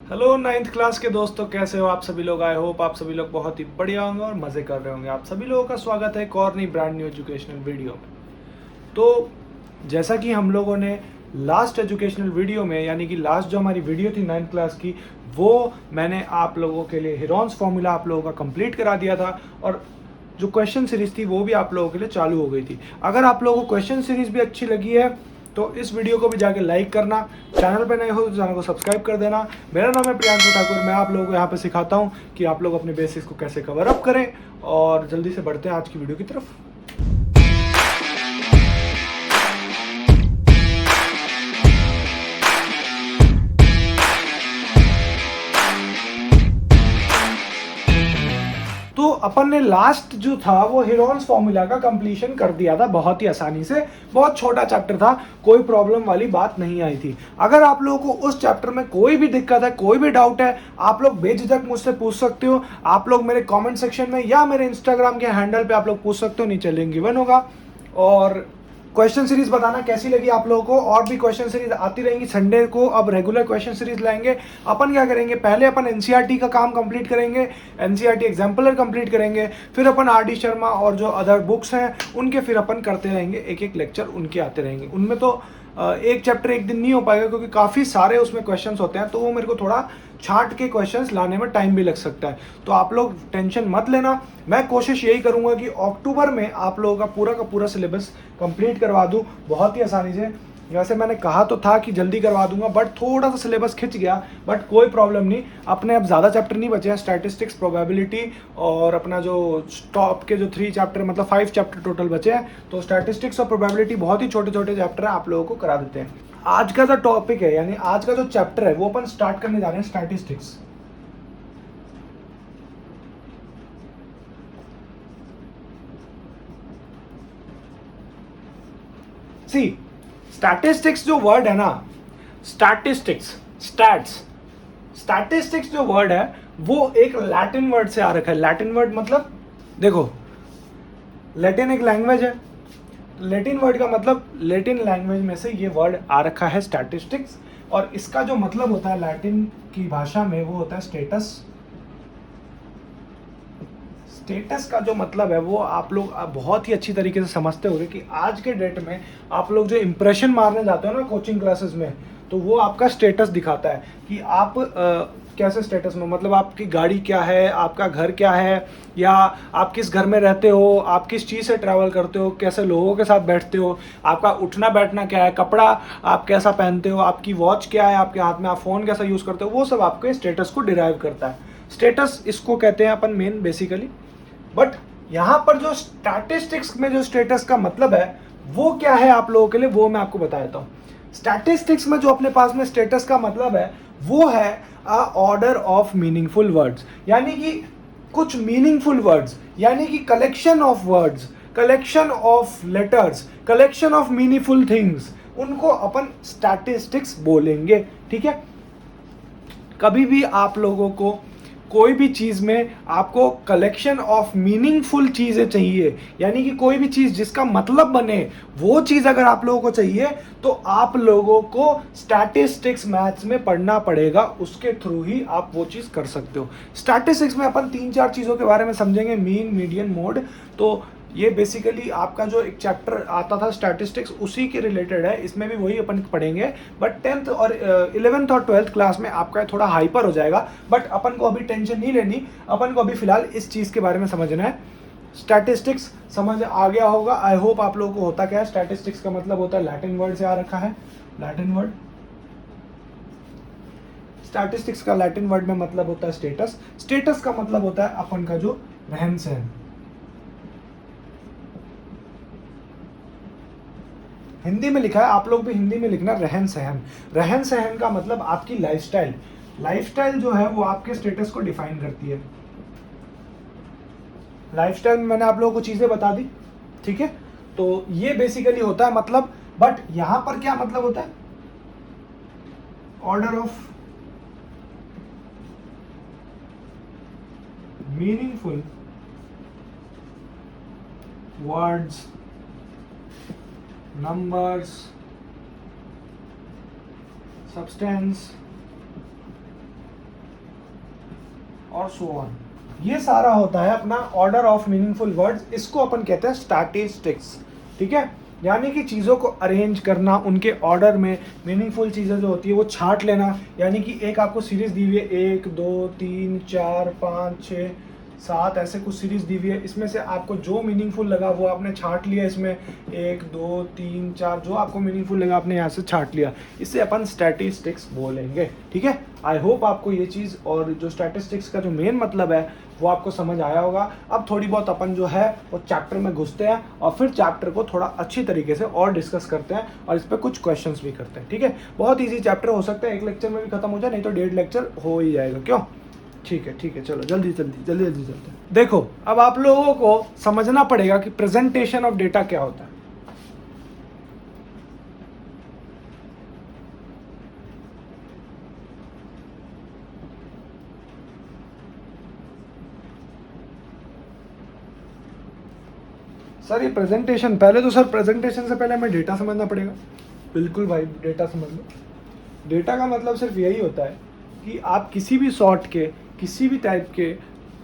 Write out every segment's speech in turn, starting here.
Hello ninth class के दोस्तों, कैसे हो आप सभी लोग। आई होप आप सभी लोग बहुत ही बढ़िया होंगे और मज़े कर रहे होंगे। आप सभी लोगों का स्वागत है एक और नई ब्रांड न्यू एजुकेशनल वीडियो में। तो जैसा कि हम लोगों ने लास्ट एजुकेशनल वीडियो में, यानी कि लास्ट जो हमारी वीडियो थी नाइन्थ क्लास की, वो मैंने आप लोगों के लिए हिरोन्स फॉर्मूला आप लोगों का कंप्लीट करा दिया था और जो क्वेश्चन सीरीज थी वो भी आप लोगों के लिए चालू हो गई थी। अगर आप लोगों को क्वेश्चन सीरीज भी अच्छी लगी है तो इस वीडियो को भी जाके लाइक करना, चैनल पर नए हो तो चैनल को सब्सक्राइब कर देना। मेरा नाम है प्रियांशु ठाकुर। मैं आप लोगों को यहाँ पे सिखाता हूँ कि आप लोग अपने बेसिक्स को कैसे कवर अप करें। और जल्दी से बढ़ते हैं आज की वीडियो की तरफ। तो अपन ने लास्ट जो था वो हिरोन्स फॉर्मूला का कंप्लीशन कर दिया था बहुत ही आसानी से। बहुत छोटा चैप्टर था, कोई प्रॉब्लम वाली बात नहीं आई थी। अगर आप लोगों को उस चैप्टर में कोई भी दिक्कत है, कोई भी डाउट है, आप लोग बेझिझक मुझसे पूछ सकते हो। आप लोग मेरे कमेंट सेक्शन में या मेरे इंस्टाग्राम के हैंडल पे आप लोग पूछ सकते हो, नीचे लिंक गिवन होगा। और क्वेश्चन सीरीज बताना कैसी लगी आप लोगों को। और भी क्वेश्चन सीरीज आती रहेंगी। संडे को अब रेगुलर क्वेश्चन सीरीज लाएंगे। अपन क्या करेंगे, पहले अपन एनसीईआरटी का काम कंप्लीट करेंगे, एनसीईआरटी एग्जाम्पलर कंप्लीट करेंगे, फिर अपन आर डी शर्मा और जो अदर बुक्स हैं उनके फिर अपन करते रहेंगे, एक एक लेक्चर उनके आते रहेंगे। उनमें तो एक चैप्टर एक दिन नहीं हो पाएगा क्योंकि काफ़ी सारे उसमें क्वेश्चंस होते हैं, तो वो मेरे को थोड़ा छांट के क्वेश्चंस लाने में टाइम भी लग सकता है। तो आप लोग टेंशन मत लेना। मैं कोशिश यही करूंगा कि अक्टूबर में आप लोगों का पूरा सिलेबस कंप्लीट करवा दूं बहुत ही आसानी से। वैसे मैंने कहा तो था कि जल्दी करवा दूंगा, बट थोड़ा सा सिलेबस खिंच गया, बट कोई प्रॉब्लम नहीं। अपने अब ज़्यादा चैप्टर नहीं बचे हैं, स्टैटिस्टिक्स, प्रोबेबिलिटी और अपना जो टॉप के जो 3 चैप्टर, मतलब 5 चैप्टर टोटल बचे हैं। तो स्टैटिस्टिक्स और प्रोबेबिलिटी बहुत ही छोटे छोटे चैप्टर हैं, आप लोगों को करा देते हैं। आज का जो टॉपिक है, यानी आज का जो चैप्टर है, वो अपन स्टार्ट करने जा रहे हैं स्टैटिस्टिक्स। सी, स्टैटिस्टिक्स जो वर्ड है ना, स्टैटिस्टिक्स, स्टैटिस्टिक्स जो वर्ड है वो एक लैटिन वर्ड से आ रखा है। लैटिन वर्ड मतलब, देखो, लैटिन एक लैंग्वेज है। लैटिन वर्ड का मतलब, लैटिन लैंग्वेज में से ये वर्ड आ रखा है स्टैटिस्टिक्स। और इसका जो मतलब होता है लैटिन की भाषा में, वो होता है स्टेटस। स्टेटस का जो मतलब है वो आप लोग बहुत ही अच्छी तरीके से समझते होंगे कि आज के डेट में आप लोग जो इंप्रेशन मारने जाते हो ना कोचिंग क्लासेस में, तो वो आपका स्टेटस दिखाता है कि आप कैसे स्टेटस में, मतलब आपकी गाड़ी क्या है, आपका घर क्या है, या आप किस घर में रहते हो, आप किस चीज़ से ट्रैवल करते हो, कैसे लोगों के साथ बैठते हो, आपका उठना बैठना क्या है, कपड़ा आप कैसा पहनते हो, आपकी वॉच क्या है आपके हाथ में, आप फ़ोन कैसा यूज़ करते हो, वो सब आपके स्टेटस को डिराइव करता है। स्टेटस इसको कहते हैं अपन मेन बेसिकली। बट यहां पर जो स्टैटिस्टिक्स में जो स्टेटस का मतलब है वो क्या है आप लोगों के लिए, वो मैं आपको बता देता हूं। स्टैटिस्टिक्स में जो अपने पास में स्टेटस का मतलब है वो है ऑर्डर ऑफ मीनिंगफुल वर्ड्स, यानी कि कुछ मीनिंगफुल वर्ड्स, यानी कि collection of words, collection of letters, collection of meaningful things, उनको अपन स्टैटिस्टिक्स बोलेंगे। ठीक है। कभी भी आप लोगों को कोई भी चीज़ में आपको कलेक्शन ऑफ मीनिंगफुल चीज़ें चाहिए, यानी कि कोई भी चीज़ जिसका मतलब बने, वो चीज़ अगर आप लोगों को चाहिए तो आप लोगों को स्टैटिस्टिक्स मैथ्स में पढ़ना पड़ेगा। उसके थ्रू ही आप वो चीज़ कर सकते हो। स्टैटिस्टिक्स में अपन 3-4 चीज़ों के बारे में समझेंगे, मीन, मीडियन, मोड। तो ये बेसिकली आपका जो एक चैप्टर आता था स्टैटिस्टिक्स, उसी के रिलेटेड है। इसमें भी वही अपन पढ़ेंगे, बट 10th और 11th और 12th क्लास में आपका थोड़ा हाइपर हो जाएगा। बट अपन को अभी टेंशन नहीं लेनी, अपन को अभी फिलहाल इस चीज़ के बारे में समझना है। स्टैटिस्टिक्स समझ आ गया होगा, आई होप। आप लोगों को होता क्या है, स्टैटिस्टिक्स का मतलब होता है, लैटिन वर्ड से आ रखा है, लैटिन वर्ड। स्टैटिस्टिक्स का लैटिन वर्ड में मतलब होता है स्टेटस। स्टेटस का मतलब होता है अपन का जो रहन सहन। हिंदी में लिखा है, आप लोग भी हिंदी में लिखना रहन सहन। रहन सहन का मतलब आपकी लाइफस्टाइल। लाइफस्टाइल जो है वो आपके स्टेटस को डिफाइन करती है। लाइफस्टाइल में मैंने आप लोगों को चीजें बता दी। ठीक है। तो ये बेसिकली होता है मतलब। बट यहां पर क्या मतलब होता है, order of meaningful words, numbers, substance, और सो ऑन। ये सारा होता है अपना ऑर्डर ऑफ मीनिंगफुल वर्ड्स, इसको अपन कहते हैं स्टैटिस्टिक्स। ठीक है, यानी कि चीज़ों को अरेंज करना उनके ऑर्डर में, मीनिंगफुल चीज़ें जो होती है वो छांट लेना। यानी कि एक आपको सीरीज दी हुई है, 1 2 3 4 5 6 7 ऐसे कुछ सीरीज दी हुई है, इसमें से आपको जो मीनिंगफुल लगा वो आपने छांट लिया। इसमें 1 2 3 4 जो आपको मीनिंगफुल लगा आपने यहाँ से छांट लिया, इसे अपन स्टैटिस्टिक्स बोलेंगे। ठीक है, आई होप आपको ये चीज़ और जो स्टैटिस्टिक्स का जो मेन मतलब है वो आपको समझ आया होगा। अब थोड़ी बहुत अपन जो है वो चैप्टर में घुसते हैं और फिर चैप्टर को थोड़ा अच्छी तरीके से और डिस्कस करते हैं और इस पर कुछ क्वेश्चंस भी करते हैं। ठीक है, बहुत इजी चैप्टर हो सकता है, एक लेक्चर में भी खत्म हो जाए, नहीं तो 1.5 लेक्चर हो ही जाएगा। क्यों? ठीक है, चलो जल्दी चलते हैं। देखो, अब आप लोगों को समझना पड़ेगा कि प्रेजेंटेशन ऑफ डेटा क्या होता है। सर ये प्रेजेंटेशन, पहले तो सर प्रेजेंटेशन से पहले हमें डेटा समझना पड़ेगा। बिल्कुल भाई, डेटा समझ लो। डेटा का मतलब सिर्फ यही होता है कि आप किसी भी सॉर्ट के, किसी भी टाइप के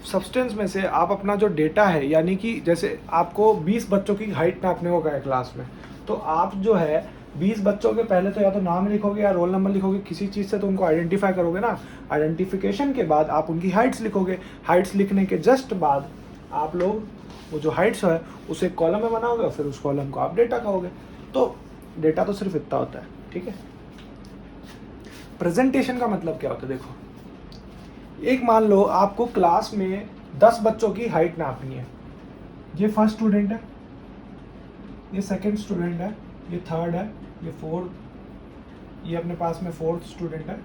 सब्सटेंस में से आप अपना जो डेटा है, यानी कि जैसे आपको 20 बच्चों की हाइट नापने को कहा है क्लास में, तो आप जो है 20 बच्चों के पहले तो या तो नाम लिखोगे या रोल नंबर लिखोगे, किसी चीज़ से तो उनको आइडेंटिफाई करोगे ना। आइडेंटिफिकेशन के बाद आप उनकी हाइट्स लिखोगे, हाइट्स लिखने के जस्ट बाद आप लोग वो जो हाइट्स है उसे एक कॉलम में बनाओगे और फिर उस कॉलम को आप डेटा कहोगे। तो डेटा तो सिर्फ इतना होता है। ठीक है, प्रेजेंटेशन का मतलब क्या होता है? देखो, एक मान लो आपको क्लास में 10 बच्चों की हाइट नापनी है। ये फर्स्ट स्टूडेंट है, ये सेकंड स्टूडेंट है, ये थर्ड है, ये फोर्थ, ये अपने पास में फोर्थ स्टूडेंट है,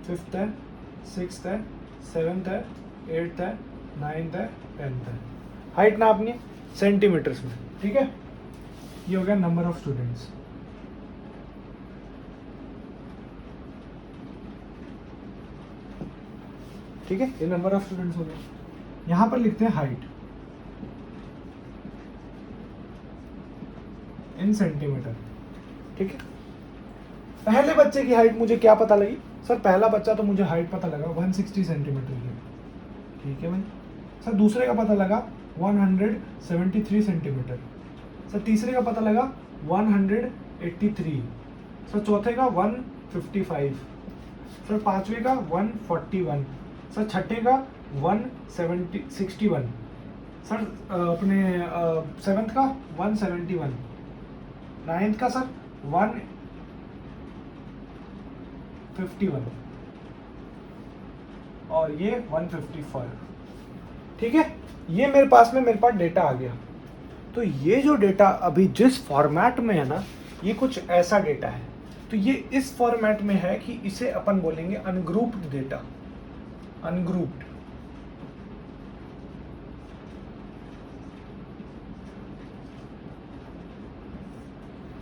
फिफ्थ है, सिक्स्थ है, सेवन्थ है, एट्थ है, नाइन्थ है, 10th है। हाइट नापनी है सेंटीमीटर्स में। ठीक है, ये हो गया नंबर ऑफ स्टूडेंट्स। ठीक है, ये नंबर ऑफ स्टूडेंट्स हो गए। यहां पर लिखते हैं हाइट इन सेंटीमीटर। ठीक है, पहले बच्चे की हाइट मुझे क्या पता लगी? सर पहला बच्चा तो मुझे हाइट पता लगा 160 सेंटीमीटर की। ठीक है भाई। सर दूसरे का पता लगा 173 सेंटीमीटर। सर तीसरे का पता लगा 183। सर चौथे का 155। सर पांचवे का 141। सर छठे का 161। सर अपने सेवन्थ का 171। नाइन्थ का सर 151 और ये 154। ठीक है, ये मेरे पास डेटा आ गया। तो ये जो डेटा अभी जिस फॉर्मेट में है ना, ये कुछ ऐसा डेटा है। तो ये इस फॉर्मेट में है कि इसे अपन बोलेंगे अनग्रुप्ड डेटा। अनग्रुप्ड।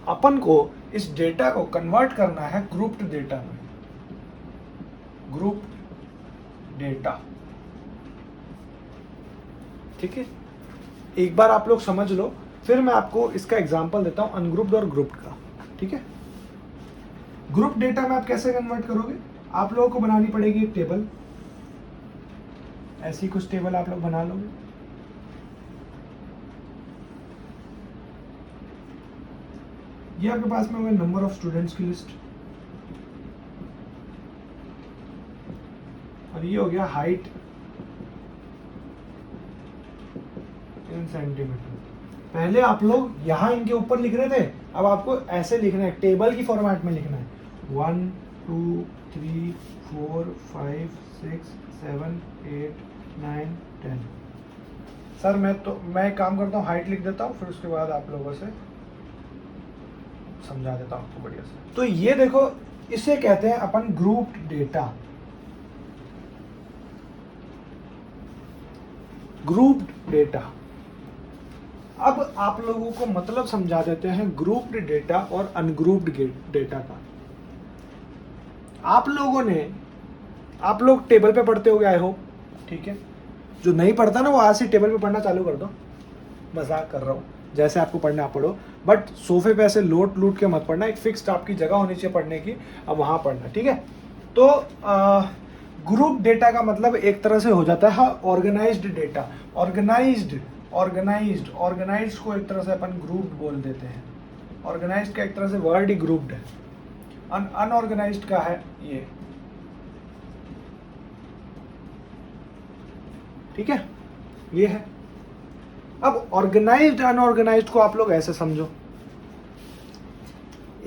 अपन को इस डेटा को कन्वर्ट करना है ग्रुप्ड डेटा में। Grouped data. ठीक है, एक बार आप लोग समझ लो, फिर मैं आपको इसका एग्जांपल देता हूं अनग्रुप्ड और ग्रुप्ड का। ठीक है, ग्रुप डेटा में आप कैसे कन्वर्ट करोगे? आप लोगों को बनानी पड़ेगी एक टेबल। ऐसी कुछ टेबल आप लोग बना लोगे। ये आपके पास में होगा नंबर ऑफ स्टूडेंट्स की लिस्ट, और ये हो गया हाइट इन सेंटीमीटर। पहले आप लोग यहाँ इनके ऊपर लिख रहे थे, अब आपको ऐसे लिखना है, टेबल की फॉर्मेट में लिखना है। 1 2 3 4 5 6 7 8 9 10। सर मैं एक काम करता हूँ, हाइट लिख देता हूँ, फिर उसके बाद आप लोगों से समझा देता हूँ आपको बढ़िया से। तो ये देखो, इसे कहते हैं अपन ग्रुप्ड डेटा। Grouped data. अब आप लोगों को मतलब समझा देते हैं ग्रुप्ड डेटा और अनग्रुप्ड डेटा का। आप लोग टेबल पे पढ़ते हो, आई होप। ठीक है, जो नहीं पढ़ता ना वो आज से टेबल पे पढ़ना चालू कर दो। मजाक कर रहा हूँ, जैसे आपको पढ़ना आप पढ़ो, बट सोफे पे ऐसे लूट के मत पढ़ना। एक फिक्स्ड आपकी जगह होनी चाहिए पढ़ने की, अब वहाँ पढ़ना। ठीक है, तो ग्रुप डेटा का मतलब एक तरह से हो जाता है ऑर्गेनाइज्ड डेटा। ऑर्गेनाइज्ड को एक तरह से अपन ग्रुप बोल देते हैं। ऑर्गेनाइज्ड का एक तरह से वर्ड ही ग्रुप्ड है। अनऑर्गेनाइज्ड का है ये, ठीक है, ये है। अब ऑर्गेनाइज्ड अनऑर्गेनाइज्ड को आप लोग ऐसे समझो,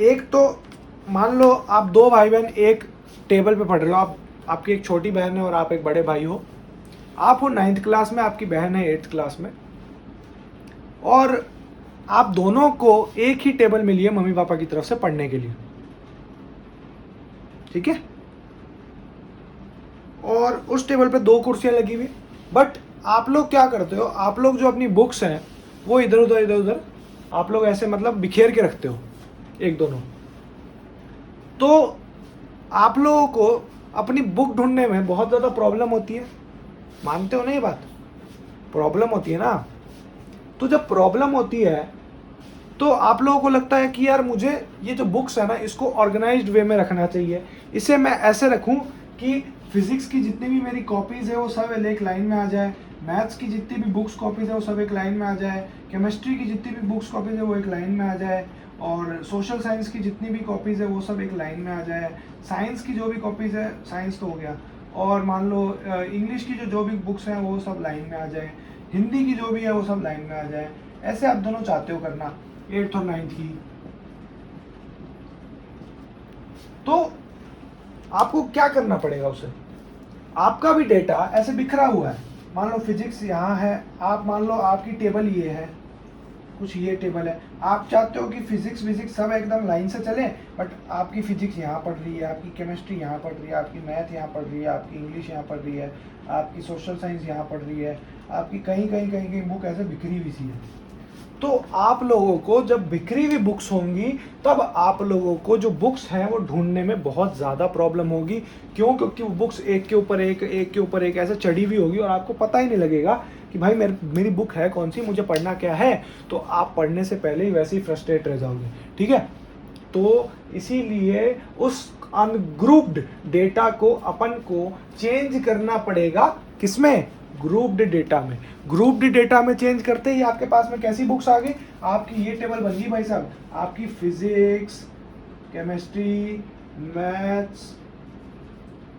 एक तो मान लो आप दो भाई बहन एक टेबल पे पढ़ रहे हो, आपकी एक छोटी बहन है और आप एक बड़े भाई हो। आप हो 9th क्लास में, आपकी बहन है 8th क्लास में, और आप दोनों को एक ही टेबल मिली है मम्मी पापा की तरफ से पढ़ने के लिए, ठीक है। और उस टेबल पे 2 कुर्सियां लगी हुई, बट आप लोग क्या करते हो, आप लोग जो अपनी बुक्स हैं वो इधर उधर आप लोग ऐसे मतलब बिखेर के रखते हो एक दोनों। तो आप लोगों को अपनी बुक ढूंढने में बहुत ज़्यादा प्रॉब्लम होती है, मानते हो ना ये बात? प्रॉब्लम होती है ना। तो जब प्रॉब्लम होती है तो आप लोगों को लगता है कि यार मुझे ये जो बुक्स है ना इसको ऑर्गेनाइज्ड वे में रखना चाहिए। इसे मैं ऐसे रखूं कि फिजिक्स की जितनी भी मेरी कॉपीज़ है वो सब एक लाइन में आ जाए, मैथ्स की जितनी भी बुक्स कॉपीज़ है वो सब एक लाइन में आ जाए, केमिस्ट्री की जितनी भी बुक्स कॉपीज़ है वो एक लाइन में आ जाए, और सोशल साइंस की जितनी भी कॉपीज़ है वो सब एक लाइन में आ जाए, साइंस की जो भी कॉपीज़ है, साइंस तो हो गया, और मान लो इंग्लिश की जो भी बुक्स हैं वो सब लाइन में आ जाए, हिंदी की जो भी है वो सब लाइन में आ जाए। ऐसे आप दोनों चाहते हो करना 8th और 9th की। तो आपको क्या करना पड़ेगा उसे, आपका भी डेटा ऐसे बिखरा हुआ है। मान लो फिजिक्स यहाँ है, आप मान लो आपकी टेबल ये है, कुछ ये टेबल है, आप चाहते हो कि फिजिक्स सब एकदम लाइन से चले, बट आपकी फिजिक्स यहाँ पढ़ रही है, आपकी केमिस्ट्री यहाँ पढ़ रही है, आपकी मैथ यहाँ पढ़ रही है, आपकी इंग्लिश यहाँ पढ़ रही है, आपकी सोशल साइंस यहाँ पढ़ रही है, आपकी कहीं बुक ऐसे बिखरी हुई सी है। तो आप लोगों को जब बिखरी हुई बुक्स होंगी तब आप लोगों को जो बुक्स हैं वो ढूंढने में बहुत ज़्यादा प्रॉब्लम होगी। क्यों? क्योंकि वो बुक्स एक के ऊपर एक ऐसे चढ़ी हुई होगी और आपको पता ही नहीं लगेगा कि भाई मेरी बुक है कौन सी, मुझे पढ़ना क्या है। तो आप पढ़ने से पहले ही वैसे ही फ्रस्ट्रेट रह जाओगे, ठीक है। तो इसीलिए उस अनग्रुप्ड डेटा को अपन को चेंज करना पड़ेगा, किसमें? ग्रुप्ड डेटा में। ग्रुप्ड डेटा में चेंज करते ही आपके पास में कैसी बुक्स आ गई, आपकी ये टेबल बन गई भाई साहब, आपकी physics, chemistry, maths,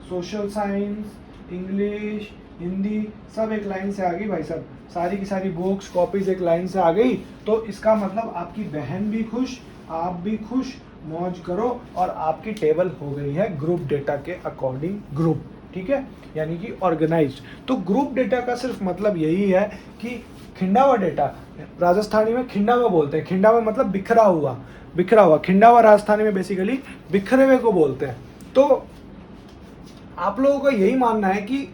social science, English, Hindi सब एक लाइन से आ गई भाई साहब। सारी की सारी बुक्स कॉपीज एक लाइन से आ गई। तो इसका मतलब आपकी बहन भी खुश, आप भी खुश, मौज करो, और आपकी टेबल हो गई है ग्रुप डेटा के अकॉर्डिंग ग्रुप, ठीक है, यानी कि ऑर्गेनाइज्ड। तो ग्रुप डेटा का सिर्फ मतलब यही है कि खिंडावा डेटा, राजस्थानी में खिंडावा बोलते हैं, खिंडावा मतलब बिखरा हुआ, खिंडावा राजस्थानी में बेसिकली बिखरे हुए को बोलते हैं। तो आप लोगों का यही मानना है कि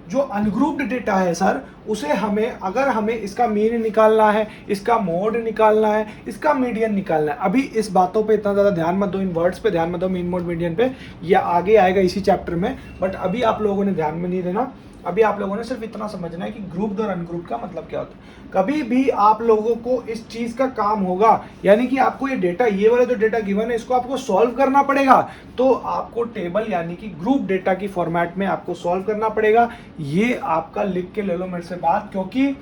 जो अनग्रुप्ड डेटा है सर, उसे अगर हमें इसका मीन निकालना है, इसका मोड निकालना है, इसका मीडियन निकालना है। अभी इस बातों पे इतना ज़्यादा ध्यान मत दो, इन वर्ड्स पे ध्यान मत दो, मीन मोड मीडियन पे, या आगे आएगा इसी चैप्टर में, बट अभी आप लोगों ने ध्यान में नहीं देना। अभी आप लोगों ने सिर्फ इतना समझना है कि ग्रुप्ड और अनग्रुप्ड का मतलब क्या होता है। कभी भी आप लोगों को इस चीज़ का काम होगा, यानी कि आपको ये डेटा, ये वाला जो डेटा गिवन है, इसको आपको सॉल्व करना पड़ेगा। तो आपको टेबल यानी कि ग्रुप डेटा की फॉर्मेट में आपको सॉल्व करना पड़ेगा। ये आपका लिख के ले लो मेरे से बात, क्योंकि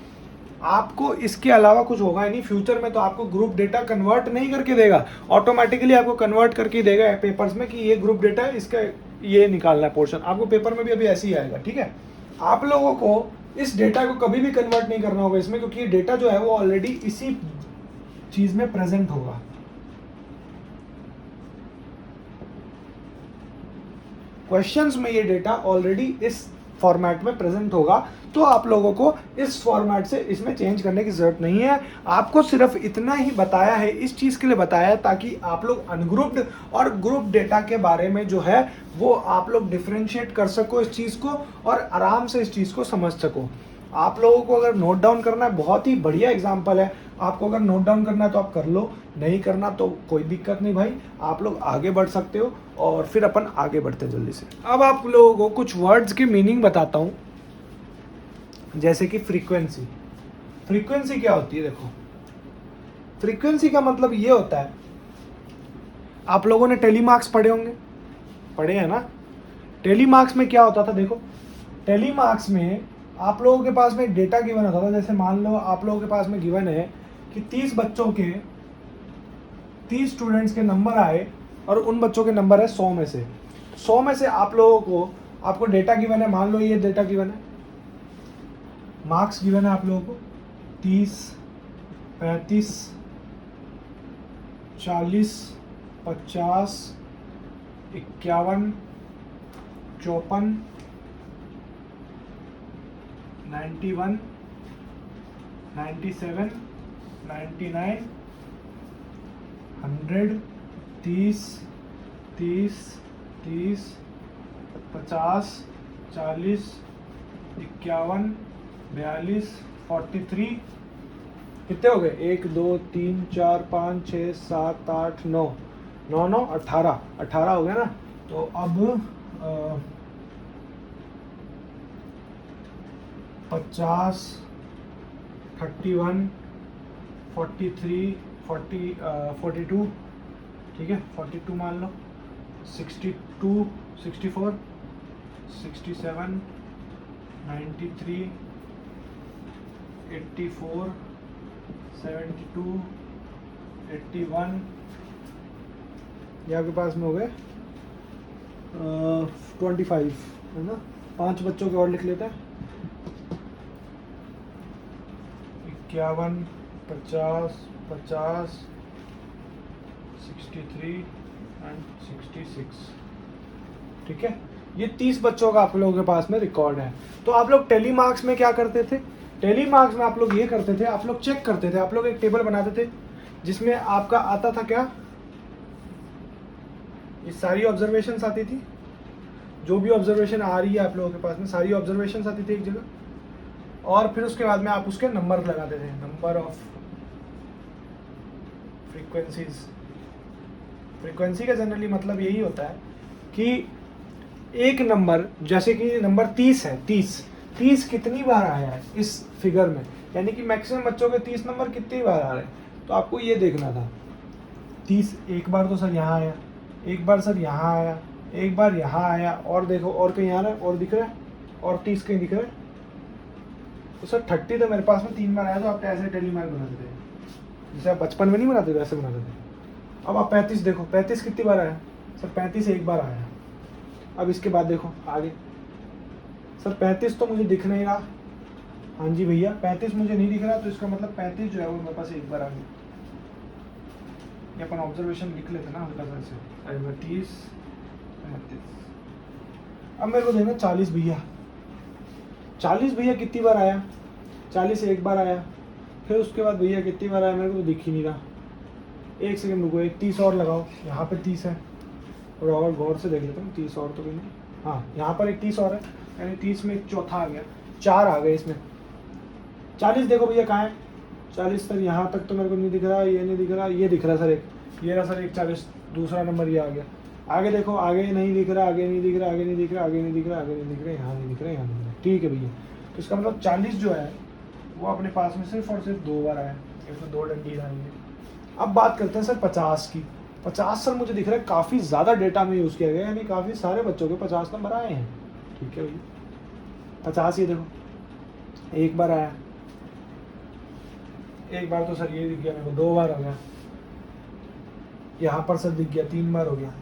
आपको इसके अलावा कुछ होगा ही नहीं। फ्यूचर में तो आपको ग्रुप डेटा कन्वर्ट नहीं करके देगा, ऑटोमेटिकली आपको कन्वर्ट करके देगा पेपर्स में कि ये ग्रुप डेटा है, इसका ये निकालना है पोर्शन। आपको पेपर में भी अभी ऐसे ही आएगा, ठीक है। आप लोगों को इस डेटा को कभी भी कन्वर्ट नहीं करना होगा इसमें, क्योंकि ये डेटा जो है वो ऑलरेडी इसी चीज में प्रेजेंट होगा। क्वेश्चंस में ये डेटा ऑलरेडी इस फॉर्मेट में प्रेजेंट होगा। तो आप लोगों को इस फॉर्मेट से इसमें चेंज करने की जरूरत नहीं है। आपको सिर्फ इतना ही बताया है, इस चीज़ के लिए बताया है ताकि आप लोग अनग्रुप्ड और ग्रुप डेटा के बारे में जो है वो आप लोग डिफ्रेंशिएट कर सको इस चीज़ को, और आराम से इस चीज़ को समझ सको। आप लोगों को अगर नोट डाउन करना है, बहुत ही बढ़िया एग्जाम्पल है, आपको अगर नोट डाउन करना है तो आप कर लो, नहीं करना तो कोई दिक्कत नहीं भाई, आप लोग आगे बढ़ सकते हो। और फिर अपन आगे बढ़ते हैं जल्दी से। अब आप लोगों को कुछ वर्ड्स की मीनिंग बताता हूँ, जैसे कि फ्रीक्वेंसी। फ्रीक्वेंसी क्या होती है? देखो, फ्रीक्वेंसी का मतलब ये होता है, आप लोगों ने टेलीमार्क्स पढ़े होंगे, पढ़े हैं ना? टेली मार्क्स में क्या होता था, देखो टेली मार्क्स में आप लोगों के पास में एक डेटा गिवन होता था। जैसे मान लो आप लोगों के पास में गिवन है कि 30 बच्चों के 30 स्टूडेंट्स के नंबर आए और उन बच्चों के नंबर है 100 में से। 100 में से आप लोगों को आपको डेटा गिवन है, मान लो ये डेटा गिवन है, मार्क्स गिवन है आप लोगों को 30, 35, 40, 50, 51, 54, 91, 97, 99, 100, 30, 30, 30, 50, 40, 51, 42, 43, कितने हो गए, 1 2 3 4 5 6 7 8 9 9 9 18 18 हो गया ना। तो अब 50, 31, 43, 42, ठीक है 42 मान लो, 62, 64, 67, 93, 84, 72, 81, ये आपके पास में हो गए 25 है ना। 5 बच्चों के और लिख लेते हैं, 51, 50, 50, 63 एंड 66, ठीक है। ये 30 बच्चों का आप लोगों के पास में रिकॉर्ड है। तो आप लोग टेली मार्क्स में क्या करते थे, टेली मार्क्स में आप लोग ये करते थे, आप लोग चेक करते थे, आप लोग एक टेबल बनाते थे जिसमें आपका आता था क्या, ये सारी ऑब्जर्वेशंस आती थी, जो भी ऑब्जर्वेशन आ रही है आप लोगों के पास में सारी ऑब्जर्वेशंस आती थी एक जगह, और फिर उसके बाद में आप उसके नंबर लगाते थे, नंबर ऑफ फ्रीक्वेंसीज। फ्रीक्वेंसी का जनरली मतलब यही होता है कि एक नंबर, जैसे कि नंबर 30 है, 30 कितनी बार आया है इस फिगर में, यानी कि मैक्सिमम बच्चों के 30 नंबर कितनी बार आ रहे हैं। तो आपको ये देखना था 30 एक बार तो सर यहाँ आया, एक बार सर यहाँ आया, एक बार यहाँ आया, और देखो और कहीं आ रहा है और दिख रहा है, और 30 कहीं दिख रहा है। तो सर 30 तो मेरे पास में 3 बार आया, तो आप ऐसे टेली मार्क बनाते थे जैसे आप बचपन में नहीं बनाते थे, वैसे बनाते थे। अब आप 35 देखो, 35 कितनी बार आया, सर 35 एक बार आया। अब इसके बाद देखो आगे, सर 35 तो मुझे दिख नहीं रहा, हाँ जी भैया 35 मुझे नहीं दिख रहा, तो इसका मतलब 35 जो है वो मेरे पास एक बार आ गया। ये अपन ऑब्जर्वेशन लिख लेते ना हल्का सा ऐसे, 30, 35। अब मेरे को देखना 40 भैया, 40 भैया कितनी बार आया, 40 एक बार आया, फिर उसके बाद भैया कितनी बार आया मेरे को तो दिख ही नहीं रहा। एक सेकंड रुको, एक 30 और लगाओ, यहाँ पे 30 है, और गौर से देख लेता हूँ 30 और तो कहीं नहीं, हाँ यहाँ पर एक 30 और है, यानी 30 में एक चौथा आ गया, 4 आ गए इसमें। 40 देखो भैया कहाँ है, 40 सर यहाँ तक तो मेरे को नहीं दिख रहा, ये नहीं दिख रहा, ये दिख रहा सर एक, ये रहा सर एक 40, दूसरा नंबर ये आ गया। आगे देखो, आगे नहीं दिख रहा, आगे नहीं दिख रहा, आगे नहीं दिख रहा, आगे नहीं दिख रहा, आगे नहीं दिख रहा, यहाँ नहीं दिख रहा, यहाँ नहीं दिख रहा, ठीक है भैया। तो इसका मतलब 40 जो है वो अपने पास में सिर्फ और सिर्फ 2 बार आया, इसमें 2 डंडी आई है। अब बात करते हैं सर 50 की। 50 सर muझे दिख रहा है काफ़ी ज़्यादा डेटा में यूज़ किया गया, यानी काफ़ी सारे बच्चों के 50 नंबर आए हैं, ठीक है भैया। 50 ये देखो एक बार आया, एक बार तो सर ये दिख गया मेरे को, 2 बार आ गया, यहाँ पर सर दिख गया 3 बार हो गया,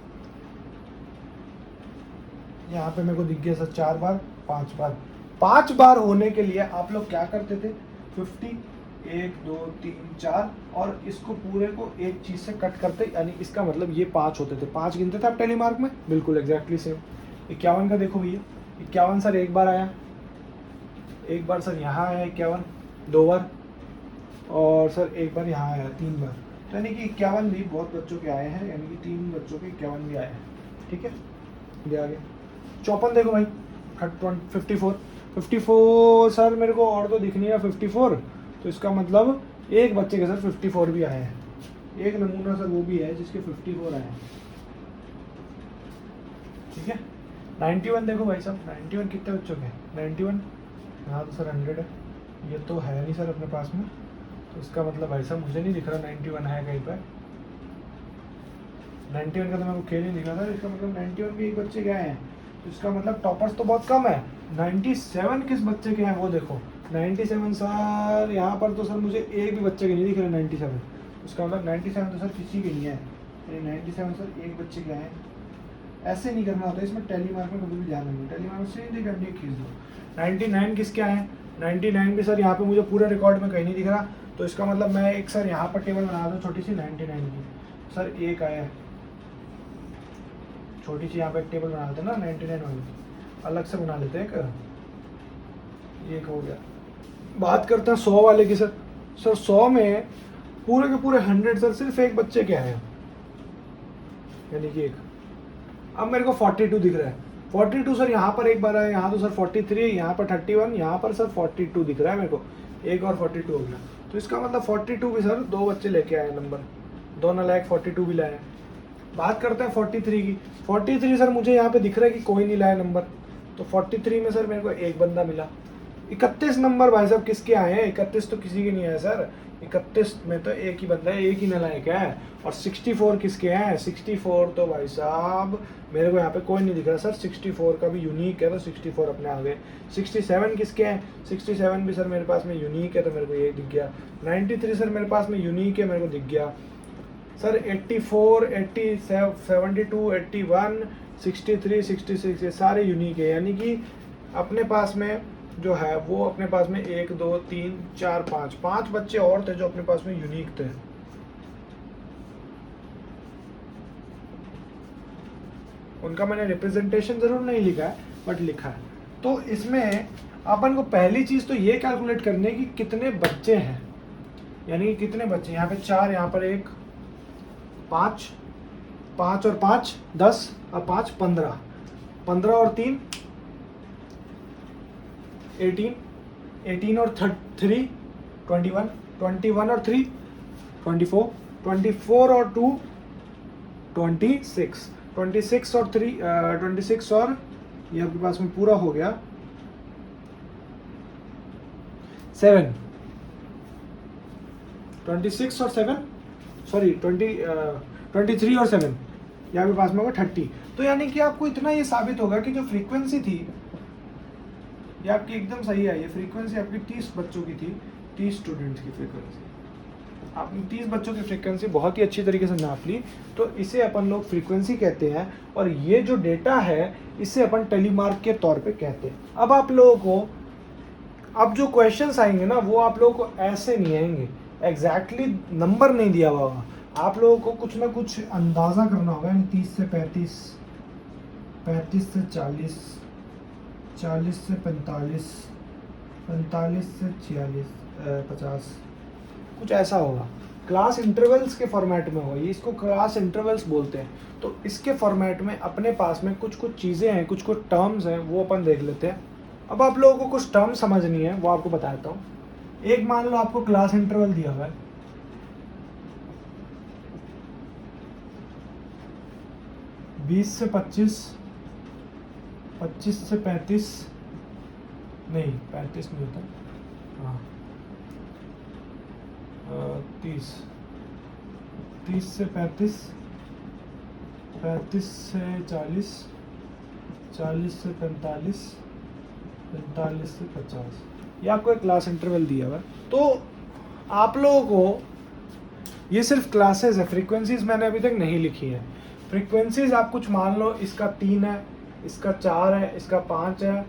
यहाँ पे मेरे को दिख गया सर 4 बार, 5 बार। 5 बार होने के लिए आप लोग क्या करते थे, 50, 1 2 3 4, और इसको पूरे को एक चीज़ से कट करते, यानी इसका मतलब ये 5 होते थे, 5 गिनते थे आप टेली मार्क में, बिल्कुल एग्जैक्टली सेम। 51 का देखो भैया, 51 सर एक बार आया, एक बार सर यहाँ आया 51, 2 बार, और सर एक बार यहाँ आया 3 बार। तो यानी कि 51 भी बहुत बच्चों के आए हैं, यानी कि 3 बच्चों के 51 भी आए हैं, ठीक है। ये आगे 54 देखो भाई, 54 सर मेरे को और तो दिख नहीं रहा 54, तो इसका मतलब एक बच्चे के सर 54 भी आए हैं, एक नमूना सर वो भी है जिसके 54 आए हैं, ठीक है। 91 देखो भाई साहब, 91 कितने बच्चों के, 91 यहाँ तो सर 100 है, ये तो है नहीं सर अपने पास में, तो इसका मतलब भाई साहब मुझे नहीं दिख रहा 91 है कहीं पर। 91 का तो मेरे को खेल नहीं दिख रहा था, इसका मतलब 91 भी एक बच्चे के आए हैं, तो इसका मतलब टॉपर्स तो बहुत कम है। 97 किस बच्चे के हैं वो देखो। 97 सर, यहाँ पर तो सर मुझे एक भी बच्चे के नहीं दिख रहे 97। उसका मतलब 97 तो सर किसी के नहीं है। 97 सर एक बच्चे के हैं। ऐसे नहीं करना होता, इसमें टेली मार्क में कभी भी ध्यान नहीं। टेली मार्क में सीधे करनी खींच दो। 99 किसके हैं? 99 भी सर यहाँ पे मुझे पूरे रिकॉर्ड में कहीं नहीं दिख रहा। तो इसका मतलब मैं एक सर यहाँ पर टेबल बना दूँ छोटी सी 99 की। सर एक आया है, छोटी सी यहाँ पे एक टेबल बना देते ना 99 वाली, अलग से बना लेते हैं एक हो गया। बात करते हैं 100 वाले की। सर 100 में पूरे के पूरे 100 सर सिर्फ एक बच्चे के आए हैं, यानी कि एक। अब मेरे को 42 दिख रहा है। 42 सर यहाँ पर एक बार आया, यहाँ तो सर 43, यहाँ पर 31, यहाँ पर सर 42 दिख रहा है मेरे को। एक और 42 हो गया। तो इसका मतलब 42 भी सर दो बच्चे लेके आए नंबर, 2 नालायक 42 भी लाए। बात करते हैं 43 की। 43 सर मुझे यहाँ पे दिख रहा है कि कोई नहीं लाया नंबर। तो 43 में सर मेरे को एक बंदा मिला। 31 नंबर भाई साहब किसके आए हैं? 31 तो किसी के नहीं आए सर। 31 में तो एक ही बंदा है, एक ही नालायक है। और 64 किसके हैं? 64 तो भाई साहब मेरे को यहाँ पे कोई नहीं दिख रहा सर। 64 का भी यूनिक है तो 64 अपने आ गए। 67 किसके हैं? 67 भी सर मेरे पास में यूनिक है तो मेरे को ये दिख गया। 93 सर मेरे पास में यूनिक है, मेरे को दिख गया सर। 84, 80, 72, 81, 63, 66 ये सारे यूनिक है। यानी कि अपने पास में जो है वो अपने पास में 1, 2, 3, 4, 5 बच्चे और थे जो अपने पास में यूनिक थे। उनका मैंने रिप्रेजेंटेशन जरूर नहीं लिखा है बट लिखा है। तो इसमें अपन को पहली चीज तो ये कैलकुलेट करनी है कि कितने बच्चे हैं, यानी कि कितने बच्चे। यहाँ पे 4, यहाँ पर 1, 5, 5 और 5 10 और 5 15, 15 और 3 18, 18 और 3 21, 21 और 3 24, 24 और 2 26, 26 और 3 26 और ये आपके पास में पूरा हो गया 7, 26 और 7 सॉरी 23 और 7 यहाँ पे पास में होगा 30। तो यानी कि आपको इतना ये साबित होगा कि जो फ्रीक्वेंसी थी ये आपकी एकदम सही आई है। फ्रीक्वेंसी आपकी 30 बच्चों की थी, 30 स्टूडेंट्स की फ्रीक्वेंसी। आपने 30 बच्चों की फ्रीक्वेंसी बहुत ही अच्छी तरीके से नाप ली। तो इसे अपन लोग फ्रीक्वेंसी कहते हैं और ये जो डेटा है इसे अपन टेलीमार्क के तौर पे कहते हैं। अब आप लोगों को अब जो क्वेश्चंस आएंगे ना वो आप लोगों को ऐसे नहीं आएंगे, एग्जैक्टली नंबर नहीं दिया हुआ होगा। आप लोगों को कुछ ना कुछ अंदाज़ा करना होगा। 30 से 35, 35 से 40, 40 से 45, 45 से 46, 50, कुछ ऐसा होगा। क्लास इंटरवल्स के फॉर्मेट में होगा, ये इसको क्लास इंटरवल्स बोलते हैं। तो इसके फॉर्मेट में अपने पास में कुछ कुछ चीज़ें हैं, कुछ कुछ टर्म्स हैं, वो अपन देख लेते हैं। अब आप लोगों को कुछ टर्म समझनी है वो आपको बताता हूँ। एक मान लो आपको क्लास इंटरवल दिया हुआ है 20 से 25, 25 से 35, नहीं 35 नहीं होता, हाँ 30, 30 से 35, 35 से 40, 40 से 45, 45 से 50, ये आपको एक क्लास इंटरवल दिया हुआ है। तो आप लोगों को ये सिर्फ क्लासेस है, फ्रीक्वेंसीज मैंने अभी तक नहीं लिखी है। फ्रीक्वेंसीज आप कुछ मान लो इसका 3 है, इसका 4 है, इसका 5 है,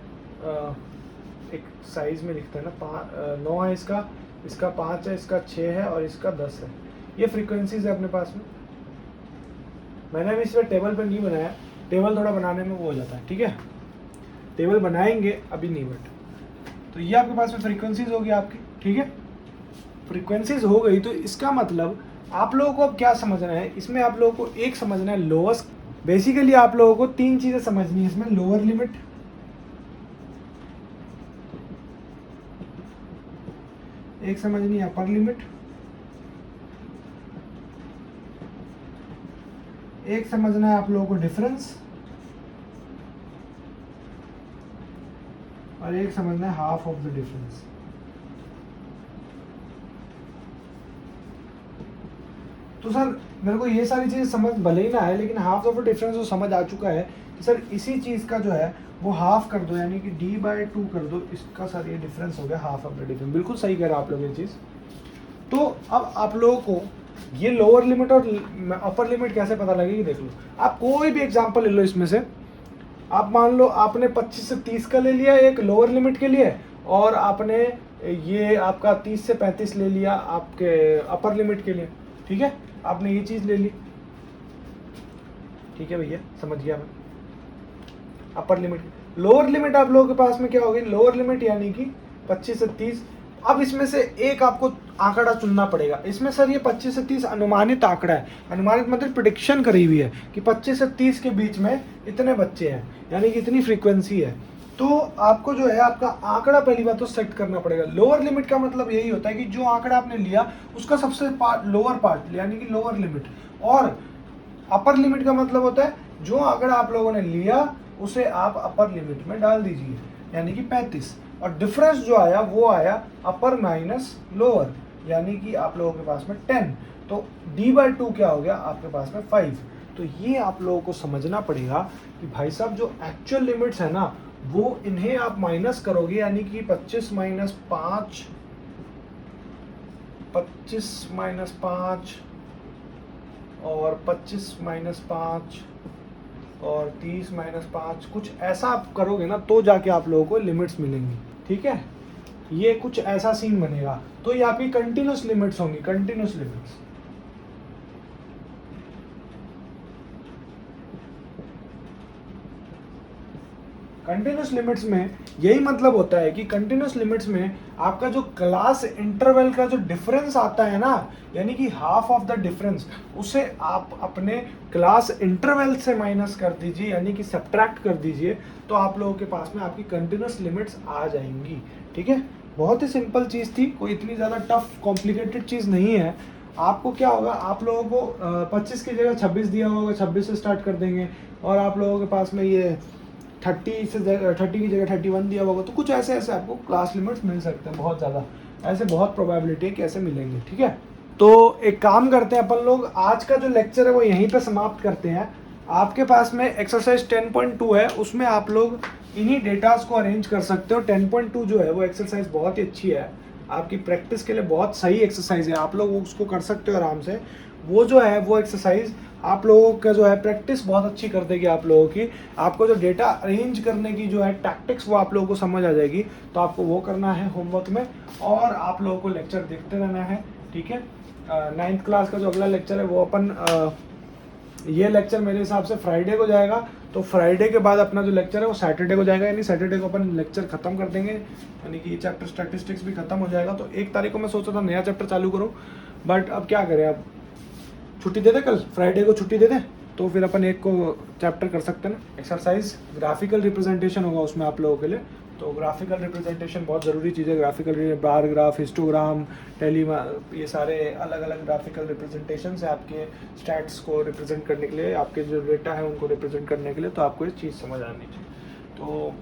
एक साइज में लिखते हैं ना 9 है, इसका 5 है, इसका 6 है और इसका 10 है। ये फ्रीक्वेंसीज है अपने पास में। मैंने अभी इस पर टेबल पर नहीं बनाया, टेबल थोड़ा बनाने में वो हो जाता है, ठीक है, टेबल बनाएंगे अभी नहीं बट। तो ये आपके पास में फ्रीक्वेंसीज होगी आपकी, ठीक है। फ्रीक्वेंसीज हो गई तो इसका मतलब आप लोगों को अब क्या समझना है इसमें। आप लोगों को एक समझना है लोअर्स, बेसिकली आप लोगों को 3 चीजें समझनी है इसमें। लोअर लिमिट, एक समझनी है अपर लिमिट, एक समझना है आप लोगों को डिफरेंस, और एक समझना है हाफ ऑफ द डिफरेंस। तो सर मेरे को ये सारी चीज़ें समझ भले ही ना आए, लेकिन हाफ ऑफ द डिफरेंस तो समझ आ चुका है सर इसी चीज़ का जो है वो हाफ कर दो, यानी कि d/2 कर दो, इसका सर ये डिफरेंस हो गया हाफ ऑफ द डिफरेंस। बिल्कुल सही कह रहे हो आप लोग ये चीज़। तो अब आप लोगों को ये लोअर लिमिट और अपर लिमिट कैसे पता लगेगी देख लो। आप कोई भी एग्जांपल ले लो इसमें से, आप मान लो आपने 25 से 30 का ले लिया एक लोअर लिमिट के लिए, और आपने ये आपका 30 से 35 ले लिया आपके अपर लिमिट के लिए, ठीक है, आपने ये चीज़ ले ली, ठीक है भैया, समझ गया मैं। अपर लिमिट, लोअर लिमिट आप लोगों के पास में क्या होगी, लोअर लिमिट यानी कि 25 से 30। अब इसमें से एक आपको आंकड़ा चुनना पड़ेगा। इसमें सर ये 25 से 30 अनुमानित आंकड़ा है, अनुमानित मतलब प्रिडिक्शन करी हुई है कि 25 से 30 के बीच में इतने बच्चे हैं, यानी कि इतनी फ्रीक्वेंसी है। तो आपको जो है आपका आंकड़ा पहली बात तो सेट करना पड़ेगा। लोअर लिमिट का मतलब यही होता है कि जो आंकड़ा आपने लिया उसका सबसे लोअर पार्ट यानी कि लोअर लिमिट, और अपर लिमिट का मतलब होता है जो आंकड़ा आप लोगों ने लिया उसे आप अपर लिमिट में डाल दीजिए, यानी कि 35, और डिफरेंस जो आया वो आया अपर माइनस लोअर, यानी कि आप लोगों के पास में 10। तो d/2 क्या हो गया आपके पास में 5। तो ये आप लोगों को समझना पड़ेगा कि भाई साहब जो एक्चुअल लिमिट्स है ना वो इन्हें आप माइनस करोगे, यानी कि 25 माइनस 5 और 25 माइनस 5 और 30 माइनस 5, कुछ ऐसा आप करोगे ना तो जाके आप लोगों को लिमिट्स मिलेंगी, ठीक है। ये कुछ ऐसा सीन बनेगा, तो ये आपकी कंटिन्यूस लिमिट्स होंगी, कंटिन्यूस लिमिट्स। कंटिन्यूस लिमिट्स में यही मतलब होता है कि कंटिन्यूस लिमिट्स में आपका जो क्लास इंटरवल का जो डिफरेंस आता है ना, यानी कि हाफ ऑफ द डिफरेंस, उसे आप अपने क्लास इंटरवल से माइनस कर दीजिए, यानी कि सब्ट्रैक्ट कर दीजिए, तो आप लोगों के पास में आपकी कंटिन्यूस लिमिट्स आ जाएंगी, ठीक है। बहुत ही सिंपल चीज़ थी, कोई इतनी ज़्यादा टफ कॉम्प्लिकेटेड चीज़ नहीं है। आपको क्या होगा, आप लोगों को 25 की जगह 26 दिया होगा, 26 से स्टार्ट कर देंगे, और आप लोगों के पास में ये 30 की जगह 31 दिया होगा, तो कुछ ऐसे ऐसे आपको क्लास लिमिट्स मिल सकते हैं, बहुत ज़्यादा, ऐसे बहुत प्रोबेबिलिटी है कि ऐसे मिलेंगे, ठीक है। तो एक काम करते हैं अपन लोग, आज का जो लेक्चर है वो यहीं पे समाप्त करते हैं। आपके पास में एक्सरसाइज 10.2 है, उसमें आप लोग इन्हीं डेटास को अरेंज कर सकते हो। 10.2 जो है वो एक्सरसाइज बहुत ही अच्छी है, आपकी प्रैक्टिस के लिए बहुत सही एक्सरसाइज है, आप लोग उसको कर सकते हो आराम से। वो जो है वो एक्सरसाइज आप लोगों का जो है प्रैक्टिस बहुत अच्छी कर देगी आप लोगों की। आपको जो डेटा अरेंज करने की जो है टैक्टिक्स वो आप लोगों को समझ आ जाएगी, तो आपको वो करना है होमवर्क में, और आप लोगों को लेक्चर देखते रहना है, ठीक है। 9th क्लास का जो अगला लेक्चर है वो अपन ये लेक्चर मेरे हिसाब से फ्राइडे को जाएगा, तो फ्राइडे के बाद अपना जो लेक्चर है वो सैटरडे को जाएगा, यानी सैटरडे को अपन लेक्चर खत्म कर देंगे, यानी कि चैप्टर स्टैटिस्टिक्स भी खत्म हो जाएगा। तो 1 तारीख को मैं सोचा था नया चैप्टर चालू करूँ, बट अब क्या करें, अब छुट्टी दे दे, कल फ्राइडे को छुट्टी दे दे, तो फिर अपन एक को चैप्टर कर सकते हैं ना। एक्सरसाइज ग्राफिकल रिप्रेजेंटेशन होगा उसमें आप लोगों के लिए, तो ग्राफिकल रिप्रेजेंटेशन बहुत ज़रूरी चीज़ है। ग्राफिकल बार ग्राफ, हिस्टोग्राम, ये सारे अलग अलग ग्राफिकल रिप्रेजेंटेशन है आपके स्टैट्स को रिप्रेजेंट करने के लिए, आपके जो डेटा है उनको रिप्रेजेंट करने के लिए, तो आपको ये चीज़ समझ आनी चाहिए। तो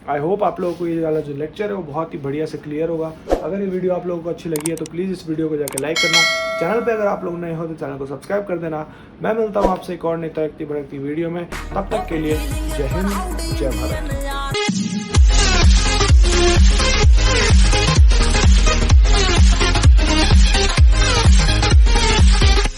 आई होप आप लोगों को ये वाला जो लेक्चर है वो बहुत ही बढ़िया से क्लियर होगा। अगर ये वीडियो आप लोगों को अच्छी लगी है तो प्लीज़ इस वीडियो को जाकर लाइक करना, चैनल पे अगर आप लोग नए हो तो चैनल को सब्सक्राइब कर देना। मैं मिलता हूँ आपसे एक और नई तरक्की भड़कती वीडियो में, तब तक के लिए जय हिंद, जय भारत।